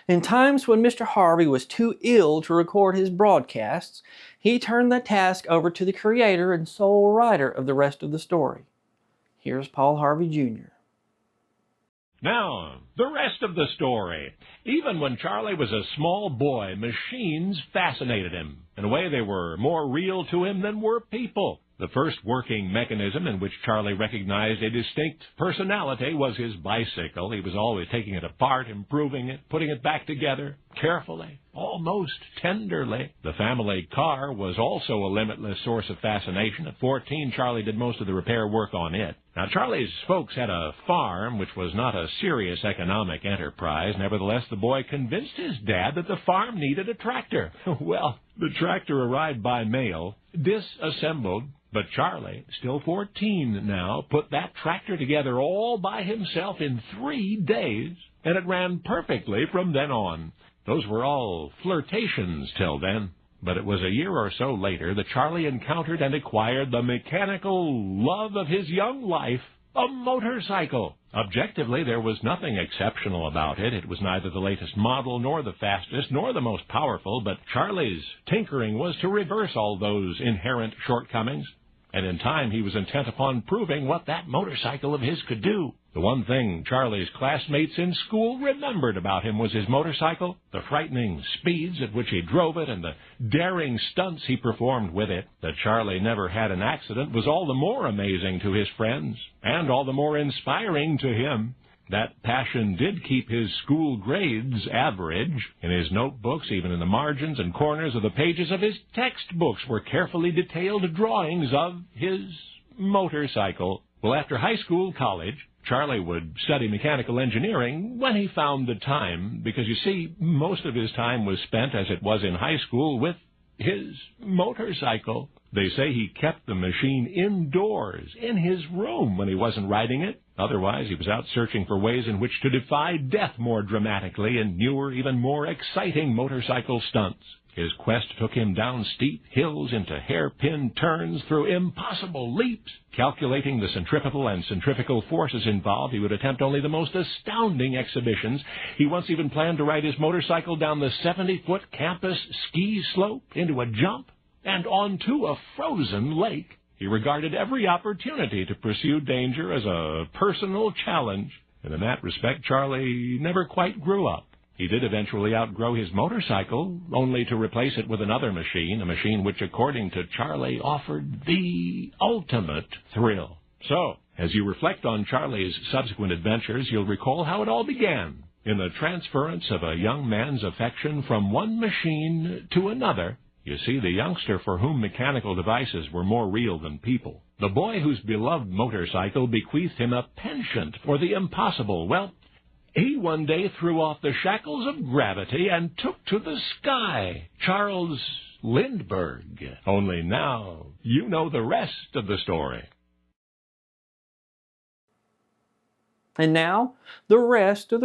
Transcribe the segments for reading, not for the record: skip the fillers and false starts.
In times when Mr. Harvey was too ill to record his broadcasts, he turned the task over to the creator and sole writer of the rest of the story. Here's Paul Harvey Jr. Now, the rest of the story. Even when Charlie was a small boy, machines fascinated him. In a way, they were more real to him than were people. The first working mechanism in which Charlie recognized a distinct personality was his bicycle. He was always taking it apart, improving it, putting it back together, carefully, almost tenderly. The family car was also a limitless source of fascination. At 14, Charlie did most of the repair work on it. Now, Charlie's folks had a farm, which was not a serious economic enterprise. Nevertheless, the boy convinced his dad that the farm needed a tractor. Well, the tractor arrived by mail, disassembled, but Charlie, still 14 now, put that tractor together all by himself in 3 days, and it ran perfectly from then on. Those were all flirtations till then. But it was a year or so later that Charlie encountered and acquired the mechanical love of his young life, a motorcycle. Objectively, there was nothing exceptional about it. It was neither the latest model, nor the fastest, nor the most powerful, but Charlie's tinkering was to reverse all those inherent shortcomings. And in time, he was intent upon proving what that motorcycle of his could do. The one thing Charlie's classmates in school remembered about him was his motorcycle, the frightening speeds at which he drove it, and the daring stunts he performed with it. That Charlie never had an accident was all the more amazing to his friends, and all the more inspiring to him. That passion did keep his school grades average. In his notebooks, even in the margins and corners of the pages of his textbooks, were carefully detailed drawings of his motorcycle. Well, after high school, college, Charlie would study mechanical engineering when he found the time, because, you see, most of his time was spent, as it was in high school, with his motorcycle. They say he kept the machine indoors, in his room, when he wasn't riding it. Otherwise, he was out searching for ways in which to defy death more dramatically in newer, even more exciting motorcycle stunts. His quest took him down steep hills, into hairpin turns, through impossible leaps. Calculating the centripetal and centrifugal forces involved, he would attempt only the most astounding exhibitions. He once even planned to ride his motorcycle down the 70-foot campus ski slope, into a jump, and onto a frozen lake. He regarded every opportunity to pursue danger as a personal challenge. And in that respect, Charlie never quite grew up. He did eventually outgrow his motorcycle, only to replace it with another machine, a machine which, according to Charlie, offered the ultimate thrill. So, as you reflect on Charlie's subsequent adventures, you'll recall how it all began, in the transference of a young man's affection from one machine to another. You see, the youngster for whom mechanical devices were more real than people, the boy whose beloved motorcycle bequeathed him a penchant for the impossible, well, he one day threw off the shackles of gravity and took to the sky. Charles Lindbergh. Only now you know the rest of the story. And now, the rest of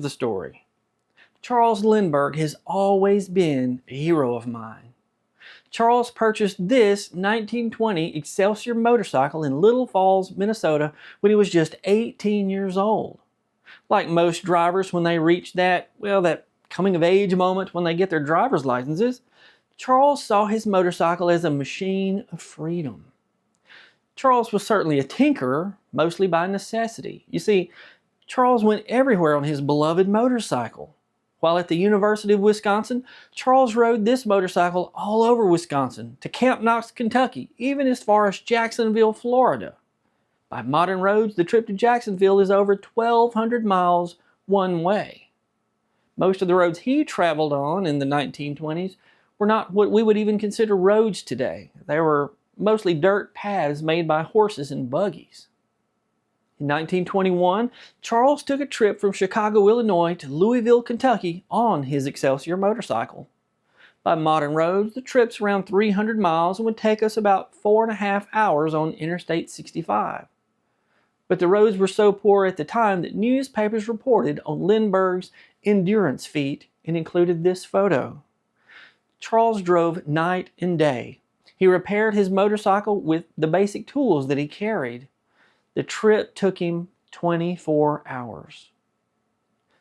the story. Charles Lindbergh has always been a hero of mine. Charles purchased this 1920 Excelsior motorcycle in Little Falls, Minnesota when he was just 18 years old. Like most drivers, when they reach that coming-of-age moment when they get their driver's licenses, Charles saw his motorcycle as a machine of freedom. Charles was certainly a tinkerer, mostly by necessity. You see, Charles went everywhere on his beloved motorcycle. While at the University of Wisconsin, Charles rode this motorcycle all over Wisconsin, to Camp Knox, Kentucky, even as far as Jacksonville, Florida. By modern roads, the trip to Jacksonville is over 1,200 miles one way. Most of the roads he traveled on in the 1920s were not what we would even consider roads today. They were mostly dirt paths made by horses and buggies. In 1921, Charles took a trip from Chicago, Illinois to Louisville, Kentucky on his Excelsior motorcycle. By modern roads, the trip's around 300 miles and would take us about 4.5 hours on Interstate 65. But the roads were so poor at the time that newspapers reported on Lindbergh's endurance feat and included this photo. Charles drove night and day. He repaired his motorcycle with the basic tools that he carried. The trip took him 24 hours.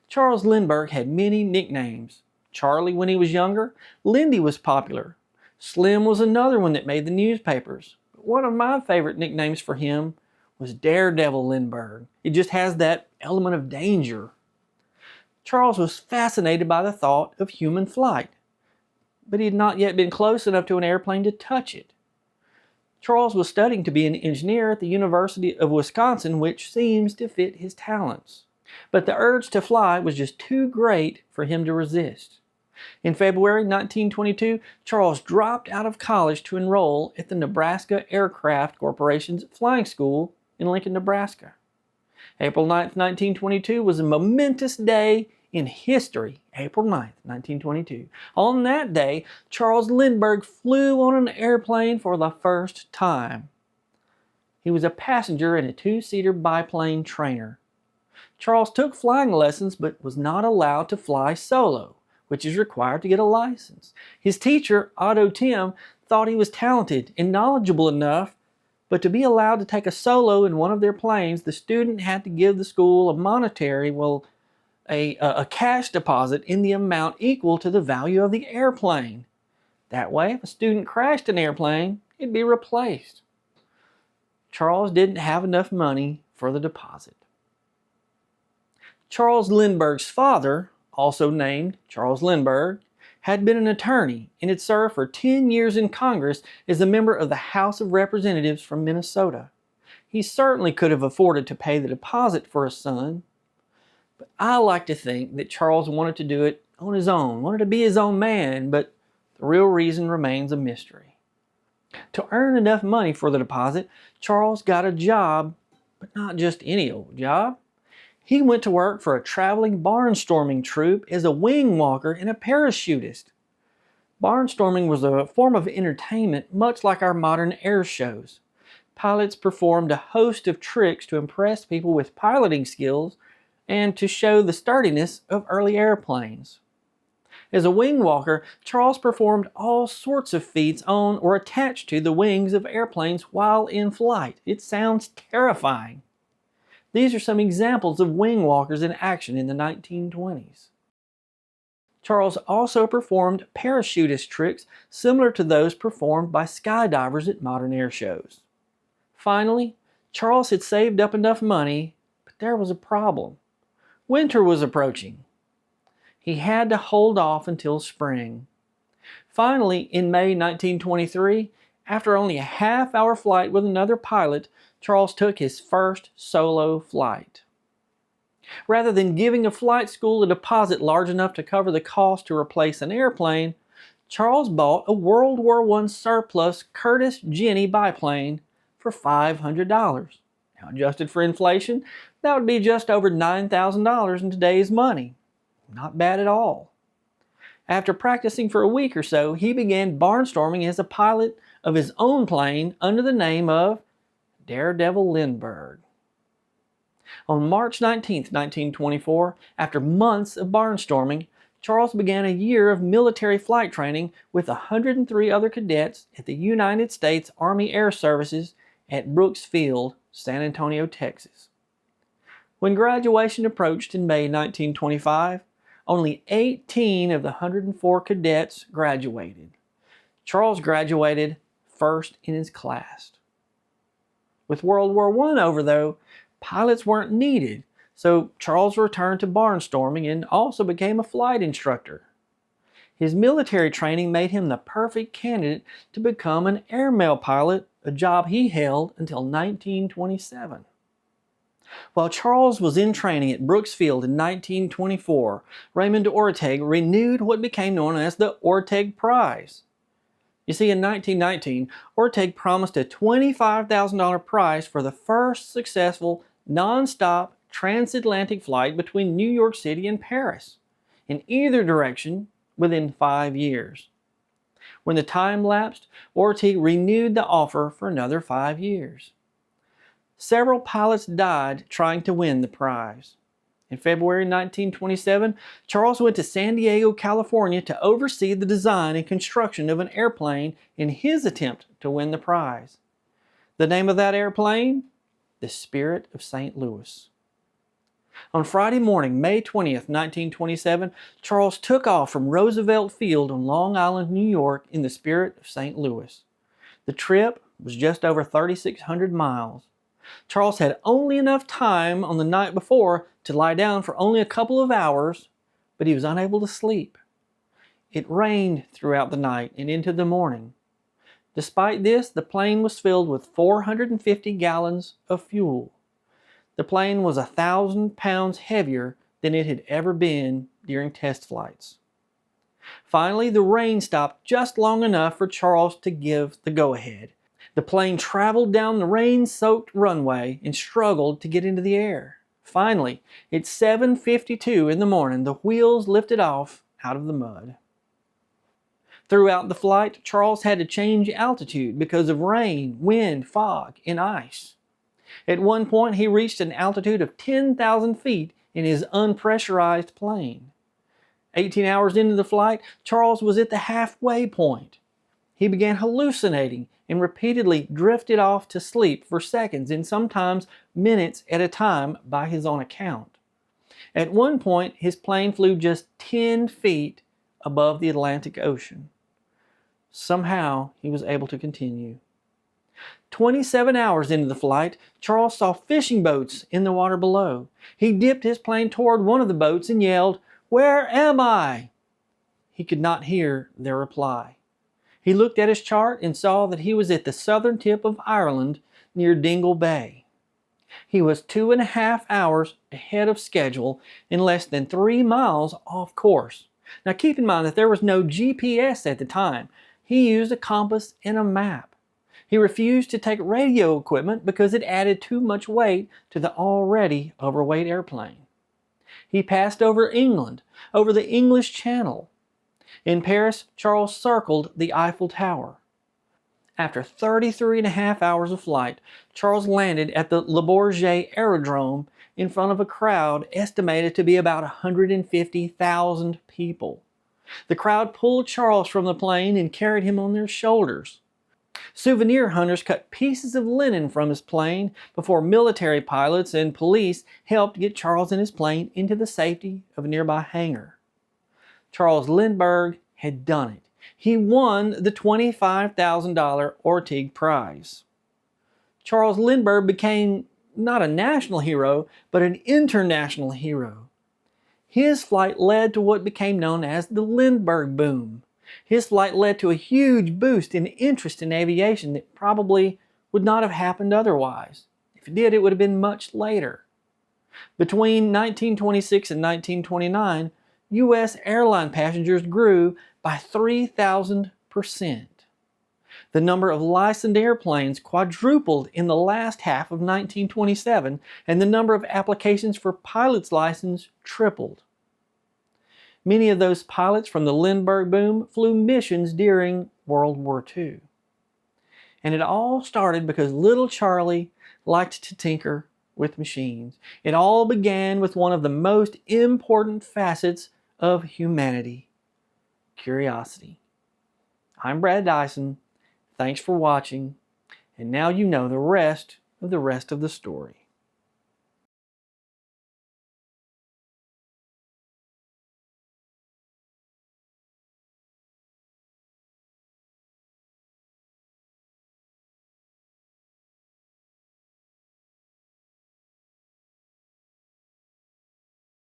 Charles Lindbergh had many nicknames. Charlie when he was younger, Lindy was popular. Slim was another one that made the newspapers. But one of my favorite nicknames for him was Daredevil Lindbergh. It just has that element of danger. Charles was fascinated by the thought of human flight, but he had not yet been close enough to an airplane to touch it. Charles was studying to be an engineer at the University of Wisconsin, which seems to fit his talents. But the urge to fly was just too great for him to resist. In February 1922, Charles dropped out of college to enroll at the Nebraska Aircraft Corporation's flying school in Lincoln, Nebraska. April 9, 1922 was a momentous day in history. April 9, 1922. On that day, Charles Lindbergh flew on an airplane for the first time. He was a passenger in a two-seater biplane trainer. Charles took flying lessons but was not allowed to fly solo, which is required to get a license. His teacher, Otto Tim, thought he was talented and knowledgeable enough, but to be allowed to take a solo in one of their planes, the student had to give the school a cash deposit in the amount equal to the value of the airplane. That way, if a student crashed an airplane, it'd be replaced. Charles didn't have enough money for the deposit. Charles Lindbergh's father, also named Charles Lindbergh, had been an attorney and had served for 10 years in Congress as a member of the House of Representatives from Minnesota. He certainly could have afforded to pay the deposit for his son, but I like to think that Charles wanted to do it on his own, wanted to be his own man, but the real reason remains a mystery. To earn enough money for the deposit, Charles got a job, but not just any old job. He went to work for a traveling barnstorming troupe as a wing walker and a parachutist. Barnstorming was a form of entertainment much like our modern air shows. Pilots performed a host of tricks to impress people with piloting skills and to show the sturdiness of early airplanes. As a wing walker, Charles performed all sorts of feats on or attached to the wings of airplanes while in flight. It sounds terrifying. These are some examples of wing walkers in action in the 1920s. Charles also performed parachutist tricks similar to those performed by skydivers at modern air shows. Finally, Charles had saved up enough money, but there was a problem. Winter was approaching. He had to hold off until spring. Finally, in May 1923, after only a half-hour flight with another pilot, Charles took his first solo flight. Rather than giving a flight school a deposit large enough to cover the cost to replace an airplane, Charles bought a World War I surplus Curtiss Jenny biplane for $500. Now, adjusted for inflation, that would be just over $9,000 in today's money. Not bad at all. After practicing for a week or so, he began barnstorming as a pilot of his own plane under the name of Daredevil Lindbergh. On March 19, 1924, after months of barnstorming, Charles began a year of military flight training with 103 other cadets at the United States Army Air Services at Brooks Field, San Antonio, Texas. When graduation approached in May 1925, only 18 of the 104 cadets graduated. Charles graduated first in his class. With World War I over, though, pilots weren't needed, so Charles returned to barnstorming and also became a flight instructor. His military training made him the perfect candidate to become an airmail pilot, a job he held until 1927. While Charles was in training at Brooks Field in 1924, Raymond Orteig renewed what became known as the Orteig Prize. You see, in 1919, Orteig promised a $25,000 prize for the first successful non-stop transatlantic flight between New York City and Paris, in either direction within 5 years. When the time lapsed, Orteig renewed the offer for another 5 years. Several pilots died trying to win the prize. In February 1927, Charles went to San Diego, California to oversee the design and construction of an airplane in his attempt to win the prize. The name of that airplane? The Spirit of St. Louis. On Friday morning, May 20th, 1927, Charles took off from Roosevelt Field on Long Island, New York, in the spirit of St. Louis. The trip was just over 3,600 miles. Charles had only enough time on the night before to lie down for only a couple of hours, but he was unable to sleep. It rained throughout the night and into the morning. Despite this, the plane was filled with 450 gallons of fuel. The plane was 1,000 pounds heavier than it had ever been during test flights. Finally, the rain stopped just long enough for Charles to give the go-ahead. The plane traveled down the rain-soaked runway and struggled to get into the air. Finally, at 7:52 in the morning, the wheels lifted off out of the mud. Throughout the flight, Charles had to change altitude because of rain, wind, fog, and ice. At one point, he reached an altitude of 10,000 feet in his unpressurized plane. 18 hours into the flight, Charles was at the halfway point. He began hallucinating and repeatedly drifted off to sleep for seconds and sometimes minutes at a time by his own account. At one point, his plane flew just 10 feet above the Atlantic Ocean. Somehow, he was able to continue. 27 hours into the flight, Charles saw fishing boats in the water below. He dipped his plane toward one of the boats and yelled, "Where am I?" He could not hear their reply. He looked at his chart and saw that he was at the southern tip of Ireland near Dingle Bay. He was 2.5 hours ahead of schedule and less than 3 miles off course. Now keep in mind that there was no GPS at the time. He used a compass and a map. He refused to take radio equipment because it added too much weight to the already overweight airplane. He passed over England, over the English Channel. In Paris, Charles circled the Eiffel Tower. After 33.5 hours of flight, Charles landed at the Le Bourget Aerodrome in front of a crowd estimated to be about 150,000 people. The crowd pulled Charles from the plane and carried him on their shoulders. Souvenir hunters cut pieces of linen from his plane before military pilots and police helped get Charles and his plane into the safety of a nearby hangar. Charles Lindbergh had done it. He won the $25,000 Orteig Prize. Charles Lindbergh became not a national hero, but an international hero. His flight led to what became known as the Lindbergh boom. His flight led to a huge boost in interest in aviation that probably would not have happened otherwise. If it did, it would have been much later. Between 1926 and 1929, U.S. airline passengers grew by 3,000%. The number of licensed airplanes quadrupled in the last half of 1927, and the number of applications for pilot's license tripled. Many of those pilots from the Lindbergh boom flew missions during World War II. And it all started because little Charlie liked to tinker with machines. It all began with one of the most important facets of humanity: curiosity. I'm Brad Dison. Thanks for watching. And now you know the rest of the story.